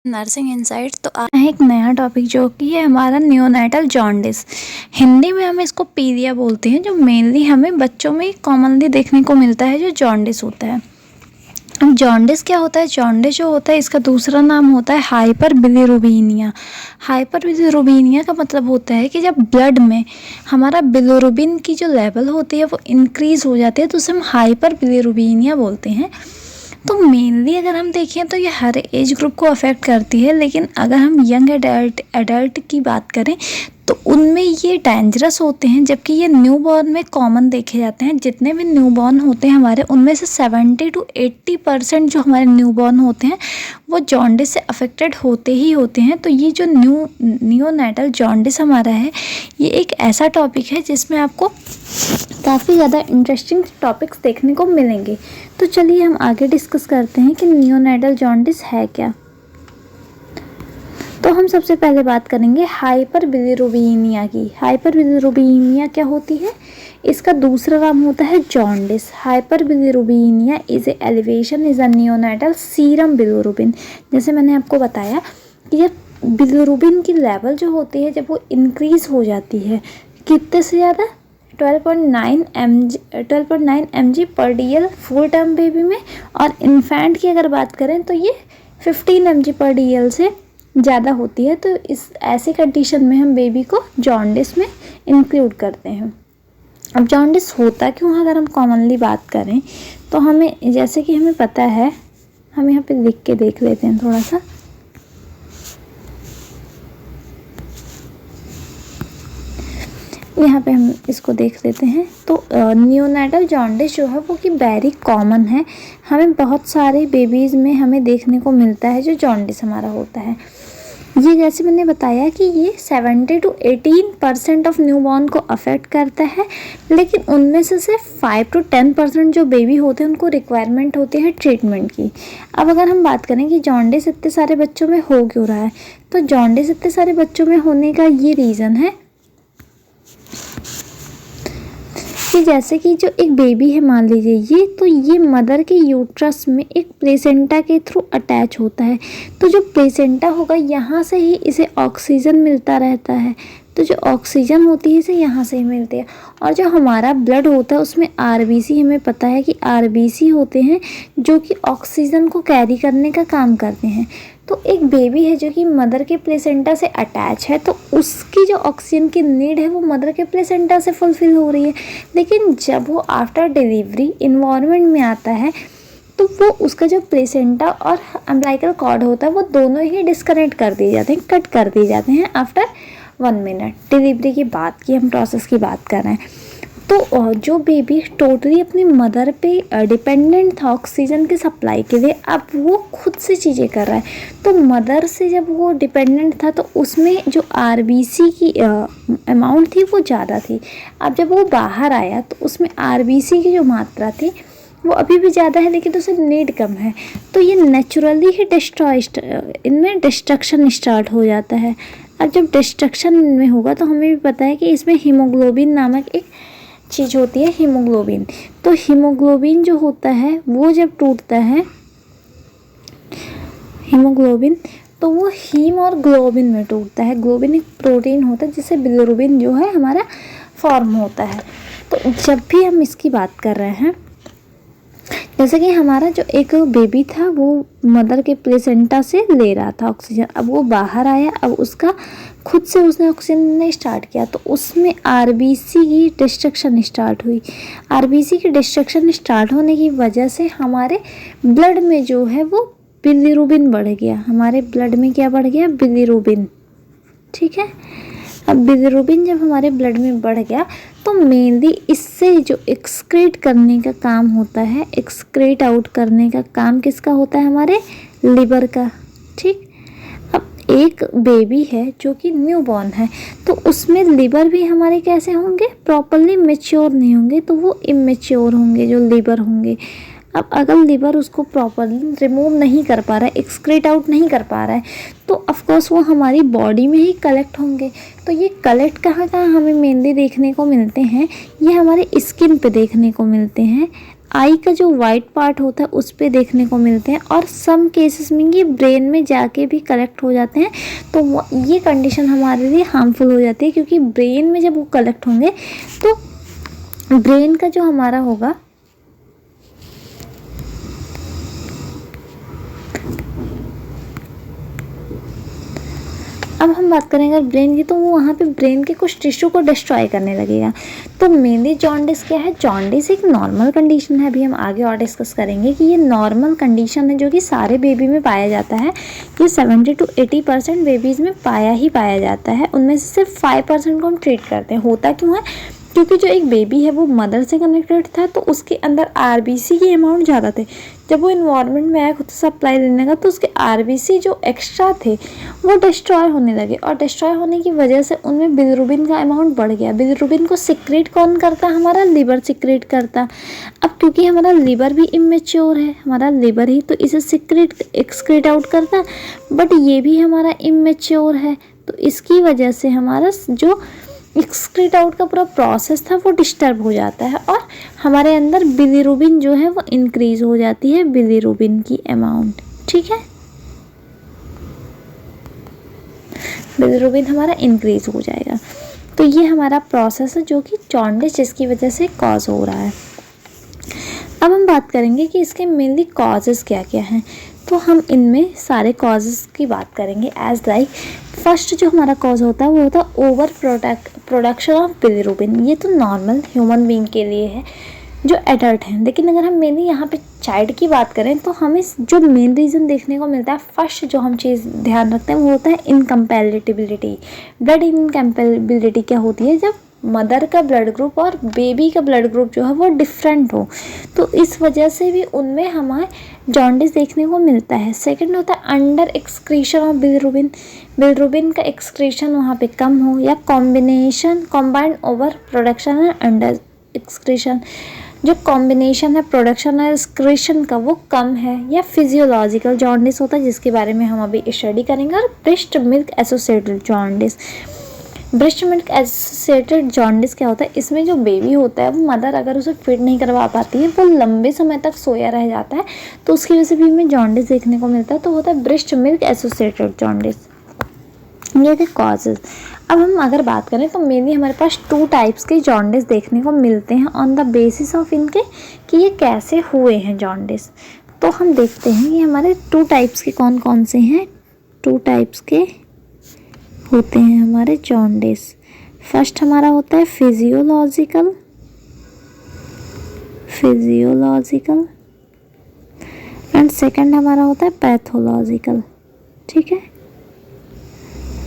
Nursing insight. तो आज है एक नया टॉपिक जो कि है हमारा नियोनेटल जॉन्डिस। हिंदी में हम इसको पीलिया बोलते हैं, जो मेनली हमें बच्चों में कॉमनली देखने को मिलता है, जो जॉन्डिस होता है। अब जॉन्डिस क्या होता है? जॉन्डिस जो होता है इसका दूसरा नाम होता है हाइपर बिलिरुबिनिया। हाइपर बिलिरुबिनिया का मतलब होता है कि जब ब्लड में हमारा बिलिरुबिन की जो लेवल होती है वो इंक्रीज़ हो जाती है, तो उसे हम हाइपर बिलिरुबिनिया बोलते हैं। तो मेनली अगर हम देखें तो ये हर एज ग्रुप को अफेक्ट करती है, लेकिन अगर हम यंग एडल्ट की बात करें तो उनमें ये डेंजरस होते हैं, जबकि ये न्यूबॉर्न में कॉमन देखे जाते हैं। जितने भी न्यूबॉर्न होते हैं हमारे, उनमें से 70 to 80% जो हमारे न्यूबॉर्न होते हैं वो जॉन्डिस से अफेक्टेड होते ही होते हैं। तो ये जो नियोनेटल जॉन्डिस हमारा है, ये एक ऐसा टॉपिक है जिसमें आपको काफ़ी ज़्यादा इंटरेस्टिंग टॉपिक्स देखने को मिलेंगे। तो चलिए हम आगे डिस्कस करते हैं कि नियोनेटल जॉन्डिस है क्या। तो हम सबसे पहले बात करेंगे हाइपर बिलिरुबिनिया की। हाइपर बिलिरुबिनिया क्या होती है? इसका दूसरा नाम होता है jaundice. Hyperbilirubinemia is a elevation is a neonatal serum bilirubin. जैसे मैंने आपको बताया कि जब बिलिरुबिन की लेवल जो होती है, जब वो इंक्रीज हो जाती है कितने से ज़्यादा, 12.9 mg पर DL फुल टर्म बेबी में, और इन्फेंट की अगर बात करें तो ये 15 mg पर DL से ज़्यादा होती है। तो इस ऐसी कंडीशन में हम बेबी को जॉन्डिस में इंक्लूड करते हैं। अब जॉन्डिस होता क्यों है, अगर हम कॉमनली बात करें तो हमें, जैसे कि हमें पता है, हम यहाँ पे लिख के देख लेते हैं थोड़ा सा। यहाँ पे हम इसको देख लेते हैं। तो नियोनेटल जॉन्डिस जो है वो कि वेरी कॉमन है। हमें बहुत सारे बेबीज़ में हमें देखने को मिलता है जो जॉन्डिस हमारा होता है। ये जैसे मैंने बताया कि ये 70 to 18% ऑफ न्यूबॉर्न को अफेक्ट करता है, लेकिन उनमें से सिर्फ 5 to 10% जो बेबी होते हैं उनको रिक्वायरमेंट होती है ट्रीटमेंट की। अब अगर हम बात करें कि जॉन्डिस इतने सारे बच्चों में हो क्यों रहा है, तो जॉन्डिस इतने सारे बच्चों में होने का ये रीज़न है कि जैसे कि जो एक बेबी है, मान लीजिए ये मदर के यूट्रस में एक प्लेसेंटा के थ्रू अटैच होता है। तो जो प्लेसेंटा होगा, यहाँ से ही इसे ऑक्सीजन मिलता रहता है। तो जो ऑक्सीजन होती है इसे यहाँ से ही मिलती है। और जो हमारा ब्लड होता है उसमें RBC, हमें पता है कि RBC होते हैं जो कि ऑक्सीजन को कैरी करने का काम करते हैं। तो एक बेबी है जो कि मदर के प्लेसेंटा से अटैच है, तो उसकी जो ऑक्सीजन की नीड है वो मदर के प्लेसेंटा से फुलफ़िल हो रही है। लेकिन जब वो आफ्टर डिलीवरी इन्वायरमेंट में आता है तो वो उसका जो प्लेसेंटा और अम्बिलिकल कॉर्ड होता है वो दोनों ही डिस्कनेक्ट कर दिए जाते हैं, कट कर दिए जाते हैं आफ्टर 1 मिनट। डिलीवरी की बात की हम प्रोसेस की बात कर रहे हैं। तो जो बेबी टोटली अपनी मदर पे डिपेंडेंट था ऑक्सीजन की सप्लाई के लिए, अब वो खुद से चीज़ें कर रहा है। तो मदर से जब वो डिपेंडेंट था तो उसमें जो RBC की अमाउंट थी वो ज़्यादा थी। अब जब वो बाहर आया तो उसमें RBC की जो मात्रा थी वो अभी भी ज़्यादा है, लेकिन उसे नीड कम है। तो ये नेचुरली ही इनमें डिस्ट्रक्शन स्टार्ट हो जाता है। अब जब डिस्ट्रक्शन में होगा तो हमें भी पता है कि इसमें हीमोग्लोबिन नामक एक चीज़ होती है, हीमोग्लोबिन। तो हीमोग्लोबिन जो होता है वो जब टूटता है, हीमोग्लोबिन, तो वो हीम और ग्लोबिन में टूटता है। ग्लोबिन एक प्रोटीन होता है जिससे बिलिरुबिन जो है हमारा फॉर्म होता है। तो जब भी हम इसकी बात कर रहे हैं, जैसे कि हमारा जो एक बेबी था वो मदर के प्लेसेंटा से ले रहा था ऑक्सीजन, अब वो बाहर आया, अब उसका खुद से उसने ऑक्सीजन ने स्टार्ट किया, तो उसमें RBC की डिस्ट्रक्शन स्टार्ट हुई। RBC की डिस्ट्रक्शन स्टार्ट होने की वजह से हमारे ब्लड में जो है वो बिलिरुबिन बढ़ गया। हमारे ब्लड में क्या बढ़ गया? बिलिरुबिन। ठीक है। अब बिलिरुबिन जब हमारे ब्लड में बढ़ गया तो मेनली इससे जो एक्सक्रीट करने का काम होता है, एक्सक्रीट आउट करने का काम किसका होता है? हमारे लिवर का। ठीक। अब एक बेबी है जो कि न्यूबॉर्न है, तो उसमें लिवर भी हमारे कैसे होंगे? प्रॉपरली मैच्योर नहीं होंगे, तो वो इमेच्योर होंगे जो लिवर होंगे। अब अगर लिवर उसको प्रॉपरली रिमूव नहीं कर पा रहा है, एक्सक्रीट आउट नहीं कर पा रहा है, तो ऑफकोर्स वो हमारी बॉडी में ही कलेक्ट होंगे। तो ये कलेक्ट कहाँ कहाँ हमें मेनली देखने को मिलते हैं? ये हमारे स्किन पे देखने को मिलते हैं। आई का जो वाइट पार्ट होता है उस पे देखने को मिलते हैं, और सम केसेस में ये ब्रेन में जाके भी कलेक्ट हो जाते हैं। तो ये कंडीशन हमारे लिए हार्मफुल हो जाती है, क्योंकि ब्रेन में जब वो कलेक्ट होंगे तो ब्रेन का जो हमारा होगा अब हम बात करेंगे अगर ब्रेन की, तो वो वहाँ पे ब्रेन के कुछ टिश्यू को डिस्ट्रॉय करने लगेगा। तो मेनली जॉन्डिस क्या है? जॉन्डिस एक नॉर्मल कंडीशन है, अभी हम आगे और डिस्कस करेंगे कि ये नॉर्मल कंडीशन है जो कि सारे बेबी में पाया जाता है। ये 70 to 80% बेबीज़ में पाया जाता है, उनमें से सिर्फ 5% को हम ट्रीट करते हैं। होता क्यों है? क्योंकि जो एक बेबी है वो मदर से कनेक्टेड था, तो उसके अंदर आरबीसी के अमाउंट ज़्यादा थे। जब वो इन्वायरमेंट में आया खुद से सप्लाई लेने का, तो उसके आरबीसी जो एक्स्ट्रा थे वो डिस्ट्रॉय होने लगे, और डिस्ट्रॉय होने की वजह से उनमें बिलिरुबिन का अमाउंट बढ़ गया। बिलिरुबिन को सिक्रेट कौन करता? हमारा लिवर सिक्रेट करता। अब क्योंकि हमारा लिवर भी इमेच्योर है, हमारा लिवर ही तो इसे सिक्रेट एक्सक्रीट आउट करता, बट ये भी हमारा इमेच्योर है, तो इसकी वजह से हमारा जो एक्सक्रीट आउट का पूरा प्रोसेस था वो डिस्टर्ब हो जाता है, और हमारे अंदर बिलिरुबिन जो है वो इंक्रीज हो जाती है, बिलिरुबिन की अमाउंट। ठीक है, बिलिरुबिन हमारा इंक्रीज हो जाएगा। तो ये हमारा प्रोसेस है जो कि जॉन्डिस जिसकी वजह से कॉज हो रहा है। अब हम बात करेंगे कि इसके मेनली कॉजेज़ क्या क्या हैं। तो हम इनमें सारे कॉजेज़ की बात करेंगे। एज लाइक फर्स्ट जो हमारा कॉज होता है वो होता है ओवर प्रोडक्शन ऑफ बिलिरुबिन। ये तो नॉर्मल ह्यूमन बीइंग के लिए है जो एडल्ट हैं, लेकिन अगर हम मेनली यहाँ पे चाइल्ड की बात करें तो हमें जो मेन रीज़न देखने को मिलता है, फर्स्ट जो हम चीज़ ध्यान रखते हैं वो होता है इनकम्पैटिबिलिटी। ब्लड इनकम्पैटिबिलिटी क्या होती है? जब मदर का ब्लड ग्रुप और बेबी का ब्लड ग्रुप जो है वो डिफरेंट हो, तो इस वजह से भी उनमें हमें जॉन्डिस देखने को मिलता है। सेकंड होता है under excretion of bilirubin. Bilirubin का एक्सक्रीशन वहाँ पे कम हो, या combined over production and under excretion. जो कॉम्बिनेशन है प्रोडक्शन और एक्सक्रीशन का वो कम है, या फिजियोलॉजिकल जॉन्डिस होता है जिसके बारे में हम अभी स्टडी करेंगे। और breast milk associated jaundice. Breast milk associated jaundice क्या होता है? इसमें जो बेबी होता है वो मदर अगर उसे फीड नहीं करवा पाती है, वो लंबे समय तक सोया रह जाता है, तो उसकी वजह से भी हमें जॉन्डिस देखने को मिलता है। तो होता है ब्रेस्ट मिल्क एसोसिएटेड जॉन्डिस। ये थे कॉजेज। अब हम अगर बात करें तो मेनली हमारे पास 2 टाइप्स के जॉन्डिस देखने को मिलते हैं ऑन द बेसिस ऑफ इनके कि ये कैसे हुए हैं जॉन्डिस। तो हम देखते हैं कि हमारे 2 टाइप्स के कौन कौन से हैं। 2 टाइप्स के होते हैं हमारे जॉन्डिस। फर्स्ट हमारा होता है फिजियोलॉजिकल एंड सेकंड हमारा होता है पैथोलॉजिकल। ठीक है,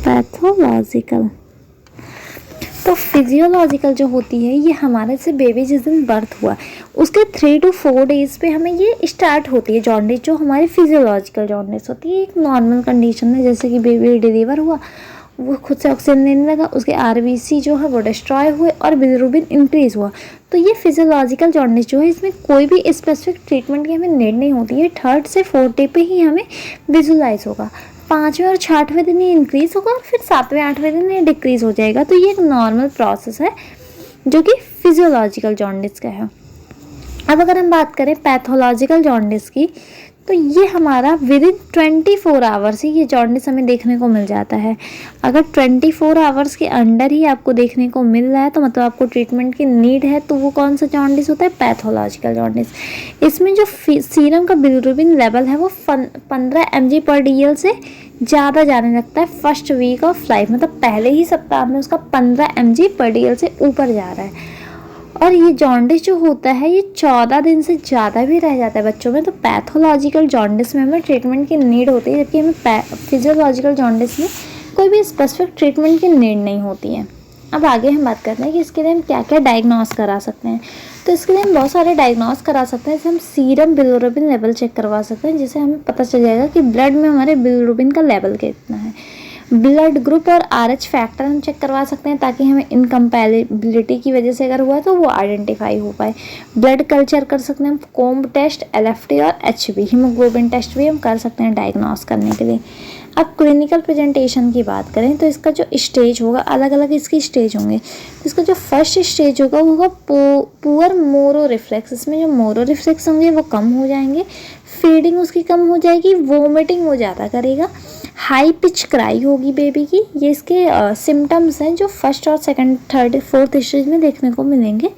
पैथोलॉजिकल। तो फिजियोलॉजिकल जो होती है ये हमारे से बेबी जिस दिन बर्थ हुआ उसके 3 to 4 डेज पे हमें ये स्टार्ट होती है जॉन्डिस, जो हमारी फिजियोलॉजिकल जॉन्डिस होती है। एक नॉर्मल कंडीशन है, जैसे कि बेबी डिलीवर हुआ, वो खुद से ऑक्सीजन लेने लगा, उसके आरबीसी जो है वो डिस्ट्रॉय हुए और बिलिरुबिन इंक्रीज हुआ। तो ये फिजियोलॉजिकल जॉन्डिस जो है इसमें कोई भी स्पेसिफिक ट्रीटमेंट की हमें नीड नहीं होती है। 3rd से 4th डे पे ही हमें विजुलाइज होगा। 5वें और 6वें दिन ये इंक्रीज होगा और फिर 7वें 8वें दिन ये डिक्रीज हो जाएगा। तो ये एक नॉर्मल प्रोसेस है जो कि फिजियोलॉजिकल जॉन्डिस का है। अब अगर हम बात करें पैथोलॉजिकल जॉन्डिस की, तो ये हमारा विदिन 24 आवर्स ही ये जॉन्डिस हमें देखने को मिल जाता है। अगर 24 आवर्स के अंडर ही आपको देखने को मिल रहा है तो मतलब आपको ट्रीटमेंट की नीड है, तो वो कौन सा जॉन्डिस होता है? Pathological jaundice. इसमें जो सीरम का बिलिरुबिन लेवल है वो 15 mg/dl से ज़्यादा जाने लगता है फर्स्ट वीक ऑफ लाइफ, मतलब पहले ही सप्ताह में उसका 15 mg/dl से ऊपर जा रहा है। और ये जॉन्डिस जो होता है ये 14 दिन से ज़्यादा भी रह जाता है बच्चों में। तो पैथोलॉजिकल जॉन्डिस में हमें ट्रीटमेंट की नीड होती है, जबकि हमें फिजियोलॉजिकल जॉन्डिस में कोई भी स्पेसिफिक ट्रीटमेंट की नीड नहीं होती है। अब आगे हम बात करते हैं कि इसके लिए हम क्या क्या डायग्नोस करा सकते हैं। तो इसके लिए हम बहुत सारे डायग्नोस करा सकते हैं। जैसे हम सीरम बिलिरुबिन लेवल चेक करवा सकते हैं, जिससे हमें पता चल जाएगा कि ब्लड में हमारे बिलिरुबिन का लेवल कितना है। ब्लड ग्रुप और RH फैक्टर हम चेक करवा सकते हैं, ताकि हमें इनकम्पैटिबिलिटी की वजह से अगर हुआ है तो वो आइडेंटिफाई हो पाए। ब्लड कल्चर कर सकते हैं हम, कोम्ब टेस्ट, LFT और HB हीमोग्लोबिन टेस्ट भी हम कर सकते हैं डायग्नोस करने के लिए। अब क्लिनिकल प्रेजेंटेशन की बात करें तो इसका जो स्टेज होगा, अलग अलग इसकी स्टेज होंगे। तो इसका जो फर्स्ट स्टेज होगा वो होगा पुअर मोरो रिफ्लेक्स। इसमें जो मोरो रिफ्लेक्स होंगे वो कम हो जाएंगे, फीडिंग उसकी कम हो जाएगी, वोमिटिंग वो ज़्यादा करेगा, हाई पिच क्राई होगी बेबी की। ये इसके सिम्टम्स हैं जो फर्स्ट और सेकंड थर्ड फोर्थ स्टेज में देखने को मिलेंगे।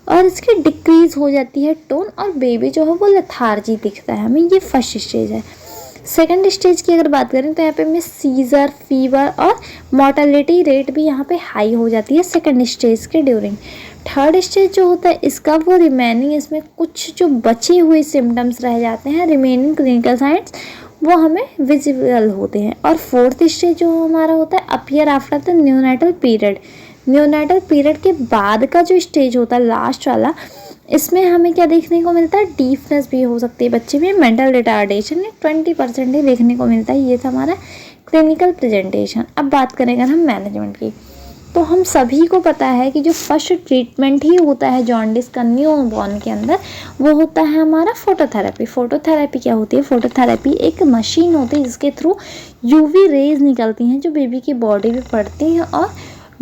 और इसकी डिक्रीज हो जाती है टोन, और बेबी जो है वो लेथार्जी दिखता है हमें। ये फर्स्ट स्टेज है। सेकंड स्टेज की अगर बात करें तो यहाँ पे हमें सीजर, फीवर और मॉर्टेलिटी रेट भी यहाँ पे हाई हो जाती है सेकंड स्टेज के ड्यूरिंग। थर्ड स्टेज जो होता है इसका वो रिमेनिंग, इसमें कुछ जो बचे हुए सिम्टम्स रह जाते हैं, रिमेनिंग क्लिनिकल साइंस, वो हमें विजिबल होते हैं। और फोर्थ स्टेज जो हमारा होता है appear after the neonatal period. Neonatal period के बाद का जो स्टेज होता है लास्ट वाला, इसमें हमें क्या देखने को मिलता है, डीफनेस भी हो सकती है बच्चे में, मेंटल रिटार्डेशन 20% ही देखने को मिलता है। ये था हमारा क्लिनिकल प्रेजेंटेशन। अब बात करेंगे हम मैनेजमेंट की, तो हम सभी को पता है कि जो फर्स्ट ट्रीटमेंट ही होता है जॉन्डिस का न्यूबॉर्न के अंदर, वो होता है हमारा फोटोथेरेपी। फोटोथेरेपी क्या होती है? फोटोथेरेपी एक मशीन होती है जिसके थ्रू यूवी रेज निकलती हैं जो बेबी की बॉडी पे पड़ती हैं और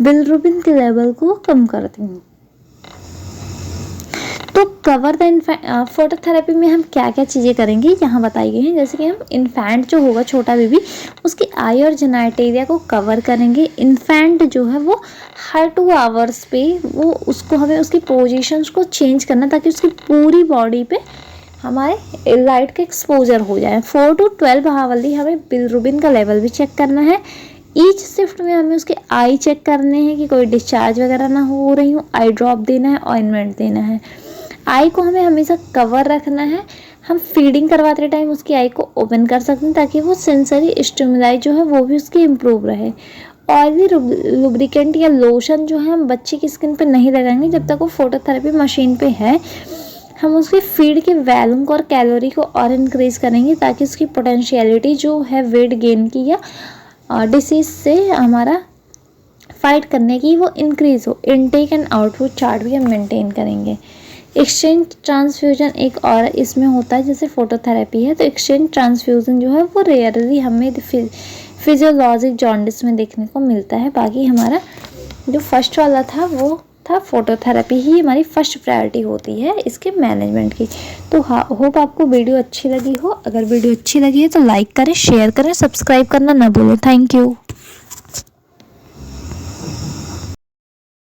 बिलिरुबिन के लेवल को कम करती हैं। तो कवर द फोटोथेरेपी में हम क्या क्या चीज़ें करेंगे यहाँ बताई गई हैं। जैसे कि हम इन्फेंट जो होगा, छोटा बेबी, उसकी आई और जेनाइटेरिया को कवर करेंगे। इन्फेंट जो है वो हर 2 आवर्स पे वो उसको हमें उसकी पोजीशंस को चेंज करना, ताकि उसकी पूरी बॉडी पे हमारे लाइट का एक्सपोजर हो जाए। 4 to 12 आवरली हमें बिलिरुबिन का लेवल भी चेक करना है। ईच शिफ्ट में हमें उसके आई चेक करने हैं कि कोई डिस्चार्ज वगैरह ना हो रही हो, आई ड्रॉप देना है, ऑइंटमेंट देना है। आई को हमें हमेशा कवर रखना है। हम फीडिंग करवाते टाइम उसकी आई को ओपन कर सकते हैं ताकि वो सेंसरी स्टिमुलाई जो है वो भी उसकी इम्प्रूव रहे। ऑयली लुब्रिकेंट या लोशन जो है हम बच्चे की स्किन पे नहीं लगाएंगे जब तक वो फोटोथेरेपी मशीन पे है। हम उसके फीड के वैल्यूम को और कैलोरी को और इंक्रीज करेंगे ताकि उसकी पोटेंशियलिटी जो है वेट गेन की या डिसीज से हमारा फाइट करने की वो इंक्रीज हो। इनटेक एंड आउटपुट चार्ट भी हम मेंटेन करेंगे। एक्सचेंज ट्रांसफ्यूजन एक और इसमें होता है, जैसे फोटोथेरेपी है तो एक्सचेंज ट्रांसफ्यूजन जो है वो रेयरली हमें फिजियोलॉजिक जॉन्डिस में देखने को मिलता है। बाकी हमारा जो फर्स्ट वाला था वो था फोटोथेरेपी ही हमारी फर्स्ट प्रायोरिटी होती है इसके मैनेजमेंट की। तो होप आपको वीडियो अच्छी लगी हो। अगर वीडियो अच्छी लगी है तो लाइक करें, शेयर करें, सब्सक्राइब करना ना भूलें। Thank you.